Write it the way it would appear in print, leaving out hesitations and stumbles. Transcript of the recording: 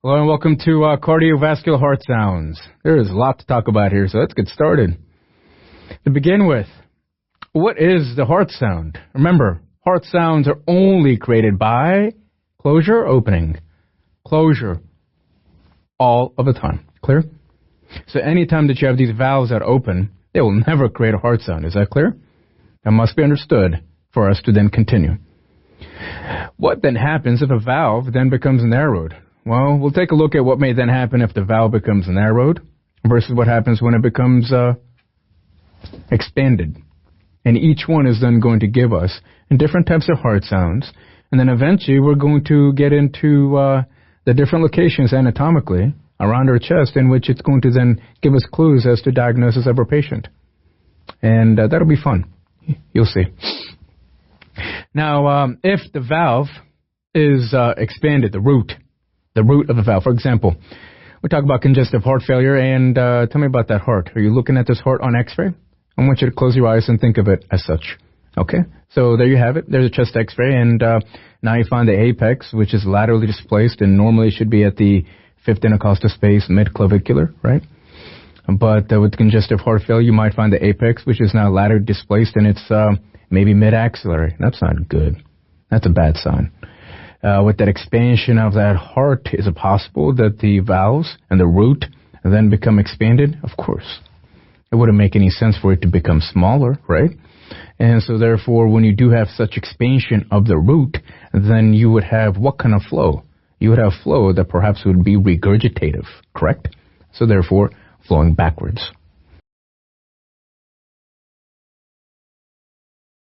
Hello and welcome to Cardiovascular Heart Sounds. There is a lot to talk about here, so let's get started. To begin with, what is the heart sound? Remember, heart sounds are only created by closure or opening. Closure. All of the time. Clear? So anytime that you have these valves that open, they will never create a heart sound. Is that clear? That must be understood for us to then continue. What then happens if a valve then becomes narrowed? Well, we'll take a look at what may then happen if the valve becomes narrowed versus what happens when it becomes expanded. And each one is then going to give us different types of heart sounds. And then eventually we're going to get into the different locations anatomically around our chest in which it's going to then give us clues as to diagnosis of our patient. And that'll be fun. You'll see. Now, if the valve is expanded, the root of the valve. For example, we talk about congestive heart failure, and tell me about that heart. Are you looking at this heart on X-ray? I want you to close your eyes and think of it as such. Okay? So there you have it. There's a chest X-ray, and now you find the apex, which is laterally displaced, and normally it should be at the fifth intercostal space, mid-clavicular, right? But with congestive heart failure, you might find the apex, which is now laterally displaced, and it's maybe mid-axillary. That's not good. That's a bad sign. With that expansion of that heart, is it possible that the valves and the root then become expanded? Of course. It wouldn't make any sense for it to become smaller, right? And so therefore, when you do have such expansion of the root, then you would have what kind of flow? You would have flow that perhaps would be regurgitative, correct? So therefore, flowing backwards.